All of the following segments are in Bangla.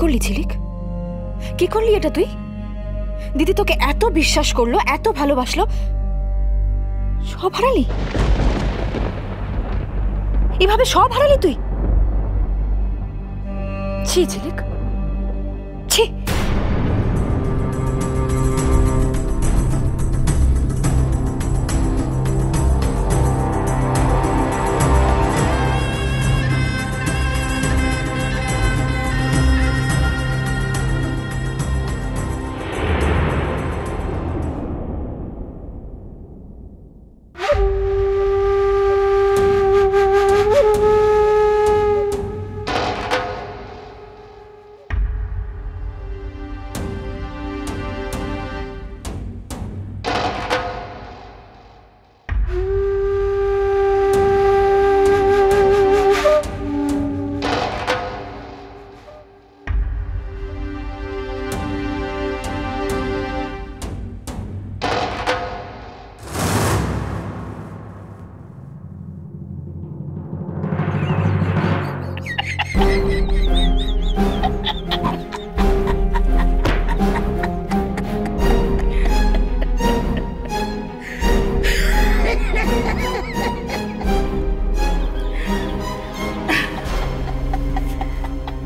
করলি ঝিলিক? কি করলি এটা তুই? দিদি তোকে এত বিশ্বাস করলো, এত ভালোবাসলো, সব হারালি? এভাবে সব হারালি তুই? ছি ঝিলিক, ছি।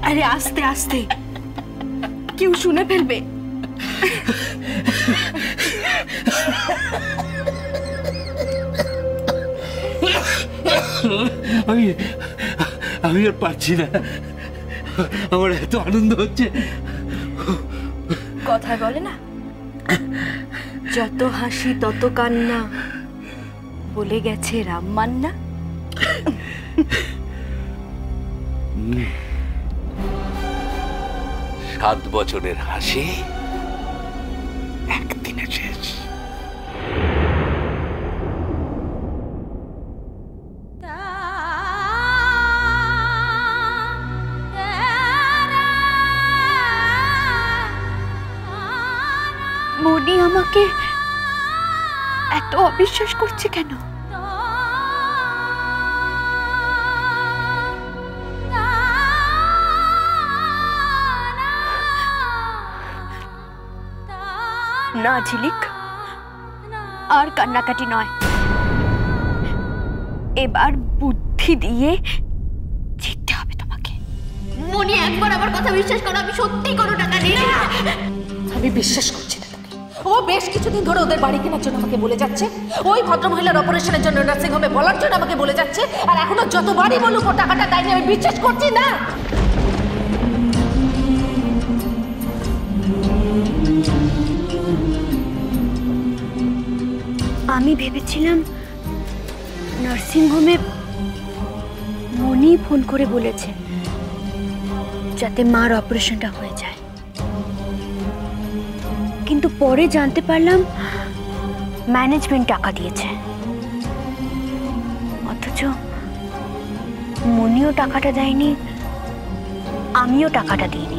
আরে আস্তে আস্তে, কেউ শুনে ফেলবে। আমি আর পারছি না, আমার এত আনন্দ হচ্ছে। কথায় বলে না, যত হাসি তত কান্না, বলে গেছে রাম মান্না। 7 বছরের হাসি একদিনে শেষ। মনি আমাকে এত অবিশ্বাস করছে কেন? না ঝিলিক, আর কান্নাকাটি নয়, এবার বুদ্ধি দিয়ে জিততে হবে তোমাকে। মনি, একবার আমার কথা বিশ্বাস করো, আমি সত্যি কোনো টাকা নেই। আমি বিশ্বাস করছি না তোকে। ও বেশ কিছুদিন ধরে ওদের বাড়ি কেনার জন্য আমাকে বলে যাচ্ছে, ওই ভদ্রমহিলার অপারেশনের জন্য নার্সিং হোমে বলার জন্য আমাকে বলে যাচ্ছে, আর এখনো যতবারই বলুক ও টাকাটা দেয়নি, আমি বিশ্বাস করছি না। আমি ভেবেছিলাম নার্সিং হোমে মনি ফোন করে বলেছে যাতে মার অপারেশনটা হয়ে যায়, কিন্তু পরে জানতে পারলাম ম্যানেজমেন্ট টাকা দিয়েছে, অথচ মনিও টাকাটা দেয়নি, আমিও টাকাটা দিইনি।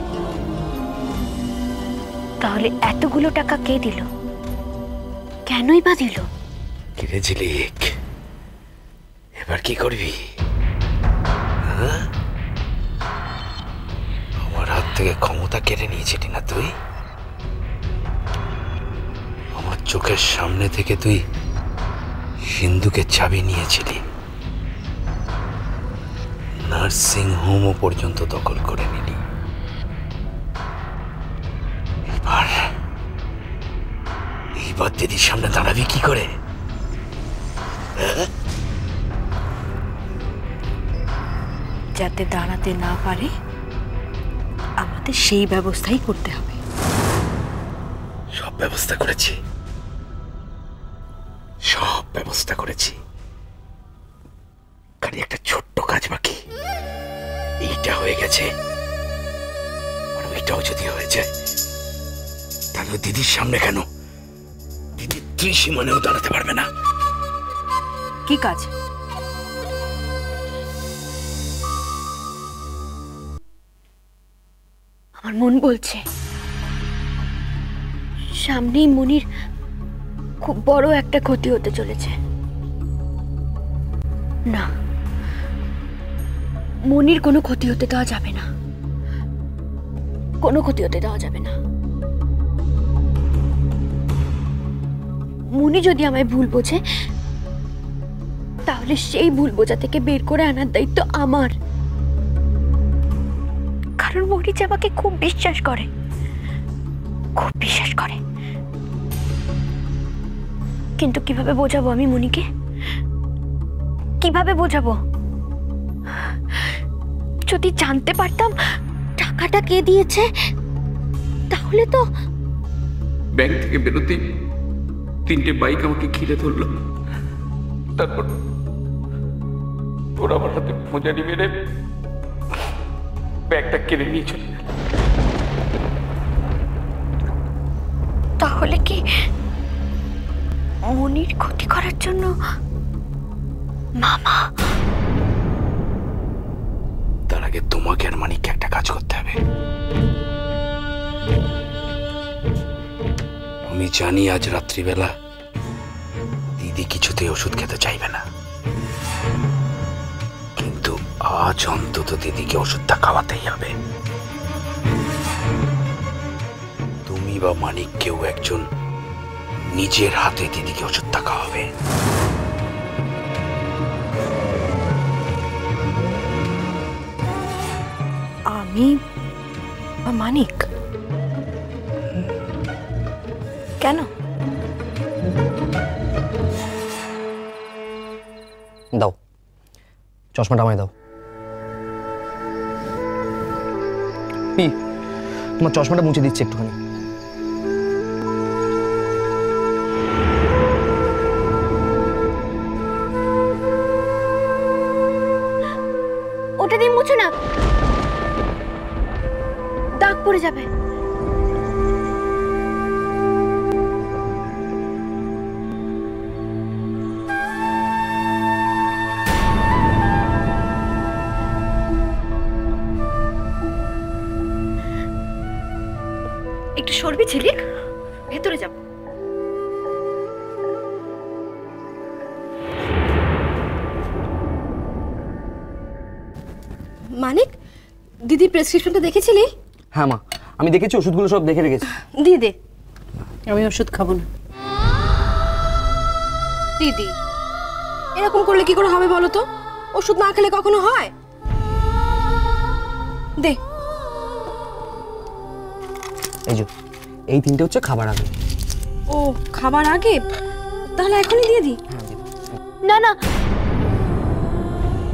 তাহলে এতগুলো টাকা কে দিল? কেনই বা দিল? কিরে ঝিলিক, এবার কি করবি? আমার হাত থেকে ক্ষমতা কেড়ে নিয়েছিলি না তুই? আমার চোখের সামনে থেকে তুই সিন্ধুকে চাবি নিয়েছিলি, নার্সিং হোমও পর্যন্ত দখল করে নিলি। এইবার দিদির সামনে দাঁড়াবি কি করে? যাতে দাঁড়াতে না পারে আমাদের সেই ব্যবস্থাই করতে হবে। সব ব্যবস্থা করেছি, সব ব্যবস্থা করেছি, খালি একটা ছোট্ট কাজ বাকি। এইটা হয়ে গেছে, আর ওইটাও যদি হয়ে যায় তাহলে দিদির সামনে কেন, দিদির ত্রিসীমানেও দাঁড়াতে পারবে না। কি কাজ? আমার মন বলছে সামনেই মনির খুব বড় একটা ক্ষতি হতে চলেছে। না, মনির কোনো ক্ষতি হতে দেওয়া যাবে না। কোনো ক্ষতি হতে দেওয়া যাবে না। মুনি যদি আমায় ভুল বোঝে, তাহলে সেই ভুল বোঝা থেকে বের করে আনার দায়িত্ব আমার। কারণ মরিচ আমাকে খুব বিশ্বাস করে, খুব বিশ্বাস করে। কিন্তু কিভাবে বোঝাবো আমি মুনিকে? কিভাবে বোঝাবো? যদি জানতে পারতাম টাকাটা কে দিয়েছে, তাহলে তো। ব্যাংক থেকে বেরোতেই 3টে বাইক আমাকে ঘিরে ধরলো। তারপর ওরা আমার হাতে মোজারি মেরে ব্যাগটা কেড়ে নিয়ে চলে গেল। তাহলে কি মনির ক্ষতি করার জন্য মামা? তার আগে তোমাকে আর মানিককে একটা কাজ করতে হবে। আমি জানি আজ রাত্রিবেলা দিদি কিছুতেই ওষুধ খেতে চাইবে না, কিন্তু আজ অন্তত দিদিকে ওষুধটা খাওয়াতেই হবে। তুমি বা মানিক কেউ একজন নিজের হাতে দিদিকে ওষুধটা খাওয়াবে। আমি বা মানিক? কেন? দাও চশমাটা আমায় দাও। তোমার চশমাটা মুছে দিচ্ছে একটুখানি। ওটা দিয়ে মুছো না, দাগ পড়ে যাবে। একটু সরবি ঝিলিক, ভেতরে যাব। মানিক, দিদি প্রেসক্রিপশনটা দেখেছিলি? হ্যাঁ মা, আমি দেখেছি, ওষুধগুলো সব দেখে রেখেছি। দিয়ে দে। আমি ওষুধ খাবো না। দিদি, এরকম করলে কি করে হবে বলো তো? ওষুধ না খেলে কখনো হয়? দে। এই যে এই 3টে হচ্ছে খাবার আগে। ও, খাবার আগে? তাহলে এখনই দিয়ে দি। না না,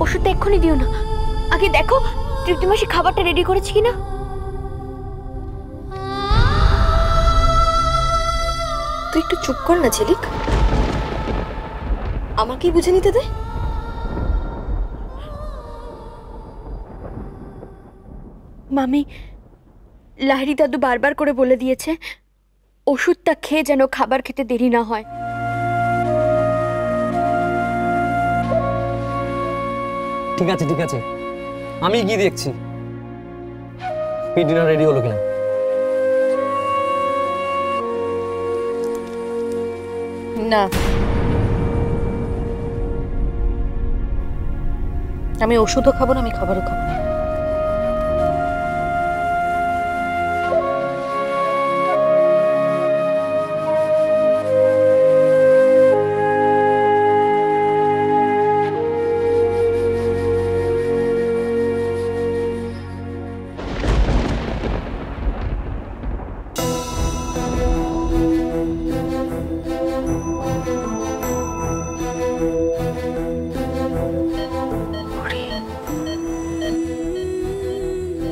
ওষুধটা এক্ষুনি দিও না। আগে দেখো তৃপ্তি মাসি খাবারটা রেডি করেছি কিনা। তুই একটু চুপ কর না ঝিলিক, আমাকেই বুঝে নিতে দে। মামি, লাহিড়ী দাদু বারবার করে বলে দিয়েছে ওষুধটা খেয়ে যেন খাবার খেতে দেরি না হয়। ঠিক আছে ঠিক আছে, আমি গিয়ে দেখছি ডিনার রেডি হলো কিনা। না, আমি ওষুধও খাবো না, আমি খাবারও খাবো না।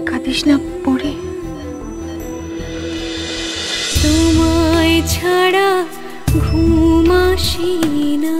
কাঁদিস না পড়ে। তোমায় ছাড়া ঘুম আসি না।